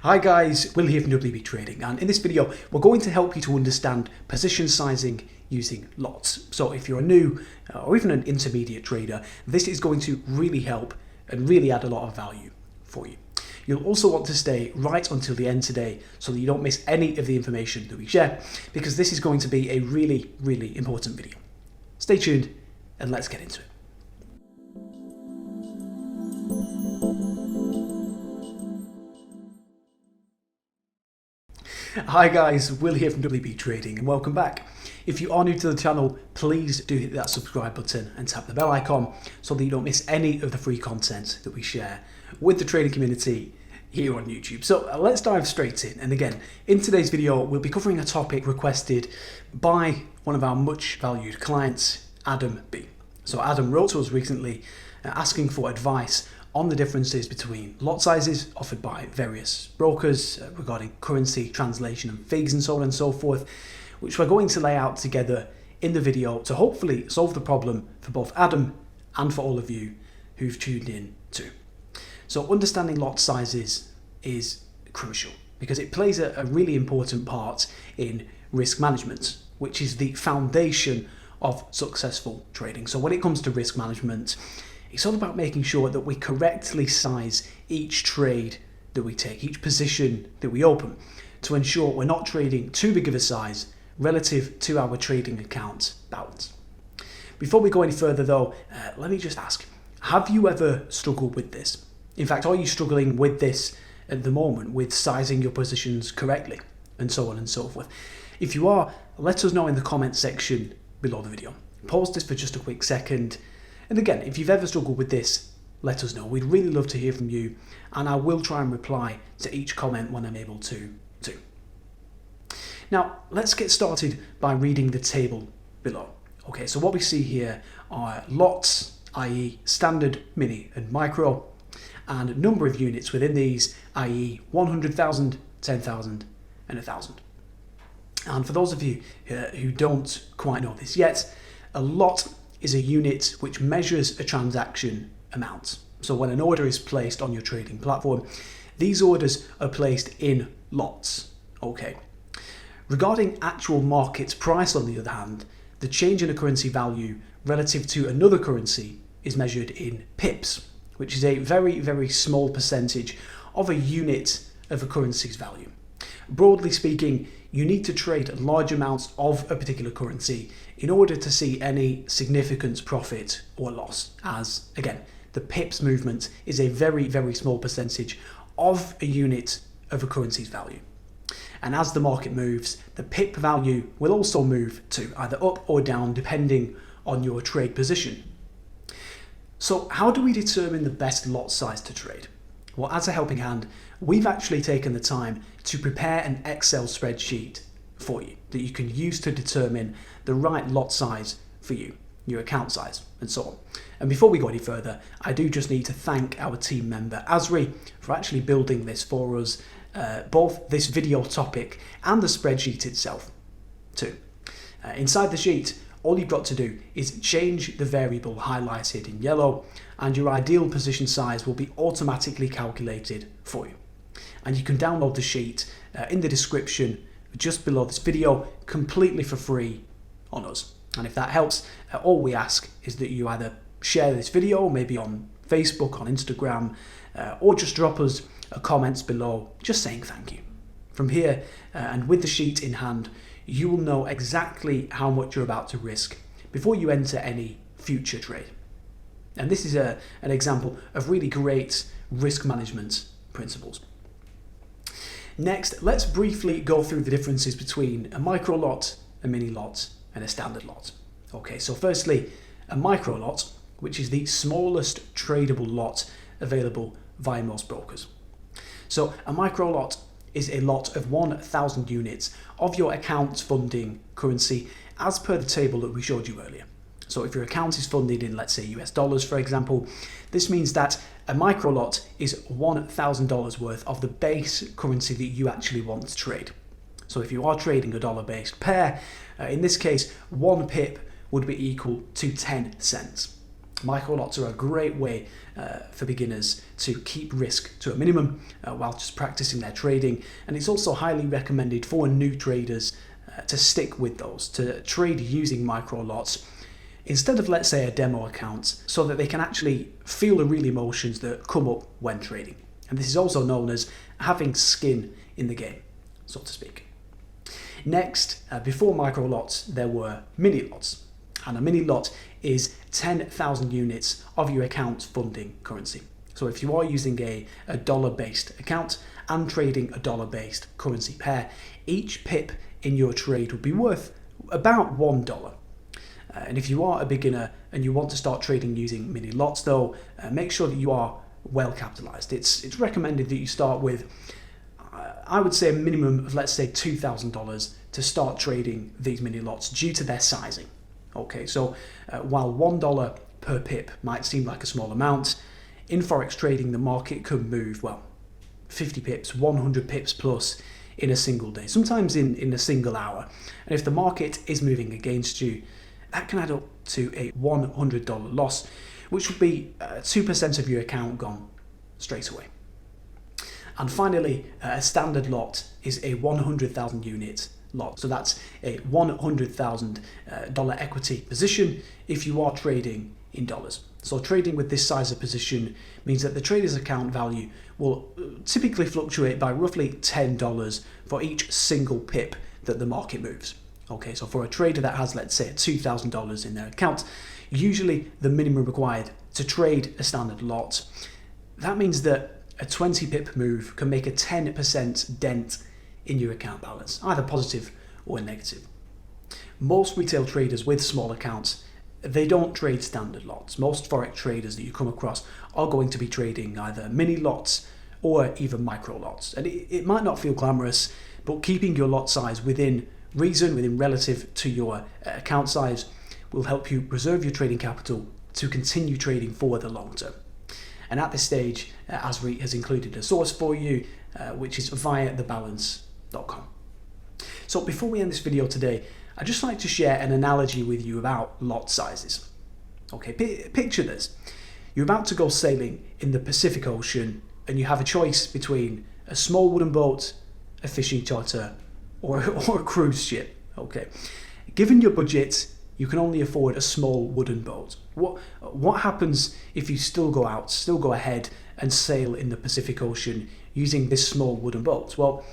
Hi guys, Will here from WB Trading, and in this video we're going to help you to understand position sizing using lots. So if you're a new or even an intermediate trader, this is going to really help and really add a lot of value for you. You'll also want to stay right until the end today so that you don't miss any of the information that we share, because this is going to be a really important video. Stay tuned and let's get into it. Hi guys, Will here from WB Trading and welcome back. If you are new to the channel, please do hit that subscribe button and tap the bell icon so that you don't miss any of the free content that we share with the trading community here on YouTube. So let's dive straight in. And again, in today's video, we'll be covering a topic requested by one of our much valued clients, Adam B. So Adam wrote to us recently asking for advice on the differences between lot sizes offered by various brokers regarding currency, translation and figs and so on and so forth, which we're going to lay out together in the video to hopefully solve the problem for both Adam and for all of you who've tuned in too. So understanding lot sizes is crucial because it plays a really important part in risk management, which is the foundation of successful trading. So when it comes to risk management, it's all about making sure that we correctly size each trade that we take, each position that we open, to ensure we're not trading too big of a size relative to our trading account balance. Before we go any further though, let me just ask, have you ever struggled with this? In fact, are you struggling with this at the moment, with sizing your positions correctly and so on and so forth? If you are, let us know in the comment section below the video. Pause this for just a quick second. And again, if you've ever struggled with this, let us know. We'd really love to hear from you, and I will try and reply to each comment when I'm able to too. Now, let's get started by reading the table below. Okay, so what we see here are lots, i.e. standard, mini and micro, and number of units within these, i.e. 100,000, 10,000 and 1,000. And for those of you who don't quite know this yet, a lot is a unit which measures a transaction amount. So when an order is placed on your trading platform, these orders are placed in lots. Okay. Regarding actual market price, on the other hand, the change in a currency value relative to another currency is measured in pips, which is a very small percentage of a unit of a currency's value. Broadly speaking, you need to trade large amounts of a particular currency in order to see any significant profit or loss, as again, the pips movement is a very small percentage of a unit of a currency's value. And as the market moves, the pip value will also move too, either up or down depending on your trade position. So how do we determine the best lot size to trade? Well, as a helping hand, we've actually taken the time to prepare an Excel spreadsheet for you that you can use to determine the right lot size for you, your account size, and so on. And before we go any further, I do just need to thank our team member, Asri, for actually building this for us, both this video topic and the spreadsheet itself too. Inside the sheet, all you've got to do is change the variable highlighted in yellow and your ideal position size will be automatically calculated for you. And you can download the sheet in the description just below this video completely for free on us. And if that helps, all we ask is that you either share this video, maybe on Facebook, on Instagram, or just drop us a comments below just saying thank you. From here, and with the sheet in hand, you will know exactly how much you're about to risk before you enter any future trade. And this is an example of really great risk management principles. Next, let's briefly go through the differences between a micro lot, a mini lot, and a standard lot. Okay, so firstly, a micro lot, which is the smallest tradable lot available via most brokers. So a micro lot is a lot of 1,000 units of your account funding currency as per the table that we showed you earlier. So if your account is funded in, let's say, US dollars, for example, this means that a micro lot is $1,000 worth of the base currency that you actually want to trade. So if you are trading a dollar-based pair, in this case, one pip would be equal to 10 cents. Micro lots are a great way for beginners to keep risk to a minimum while just practicing their trading, and it's also highly recommended for new traders to stick with those, to trade using micro lots instead of, let's say, a demo account, so that they can actually feel the real emotions that come up when trading. And this is also known as having skin in the game, so to speak. Next, before micro lots, there were mini lots. And a mini lot is 10,000 units of your account's funding currency. So if you are using a dollar-based account and trading a dollar-based currency pair, each pip in your trade would be worth about $1. And if you are a beginner and you want to start trading using mini lots, though, make sure that you are well capitalized. It's recommended that you start with, I would say, a minimum of, let's say, $2,000 to start trading these mini lots due to their sizing. Okay, so while $1 per pip might seem like a small amount, in Forex trading the market can move, well, 50 pips, 100 pips plus in a single day, sometimes in a single hour. And if the market is moving against you, that can add up to a $100 loss, which would be 2% of your account gone straight away. And finally, a standard lot is a 100,000 unit lot. So that's a $100,000 equity position if you are trading in dollars. So trading with this size of position means that the trader's account value will typically fluctuate by roughly $10 for each single pip that the market moves. Okay, so for a trader that has, let's say, $2,000 in their account, usually the minimum required to trade a standard lot, that means that a 20 pip move can make a 10% dent in your account balance, either positive or negative. Most retail traders with small accounts, they don't trade standard lots. Most Forex traders that you come across are going to be trading either mini lots or even micro lots. And it might not feel glamorous, but keeping your lot size within reason, within relative to your account size, will help you preserve your trading capital to continue trading for the long term. And at this stage, Asri has included a source for you, which is via thebalance.com. So before we end this video today, I'd just like to share an analogy with you about lot sizes. Okay, picture this. You're about to go sailing in the Pacific Ocean and you have a choice between a small wooden boat, a fishing charter, or a cruise ship. Okay, given your budget, you can only afford a small wooden boat. What happens if you still go ahead and sail in the Pacific Ocean using this small wooden boat? Well,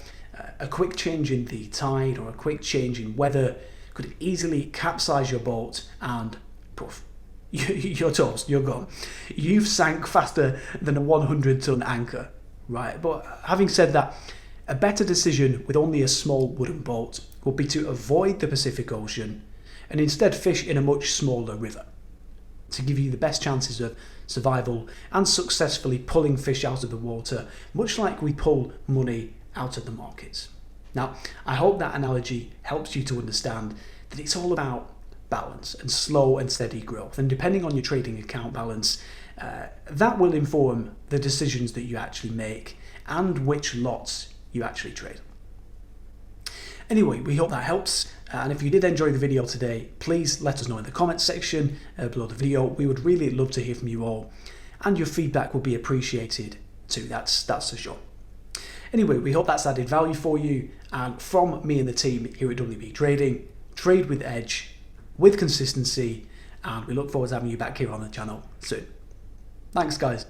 a quick change in the tide or a quick change in weather could easily capsize your boat and poof, you're toast, you're gone. You've sank faster than a 100-ton anchor, right? But having said that, a better decision with only a small wooden boat would be to avoid the Pacific Ocean and instead fish in a much smaller river to give you the best chances of survival and successfully pulling fish out of the water, much like we pull money out of the markets. Now, I hope that analogy helps you to understand that it's all about balance and slow and steady growth. And depending on your trading account balance, that will inform the decisions that you actually make and which lots you actually trade. Anyway, we hope that helps. And if you did enjoy the video today, please let us know in the comments section below the video. We would really love to hear from you all, and your feedback will be appreciated too. That's for sure. Anyway, we hope that's added value for you. And from me and the team here at WB Trading, trade with edge, with consistency, and we look forward to having you back here on the channel soon. Thanks, guys.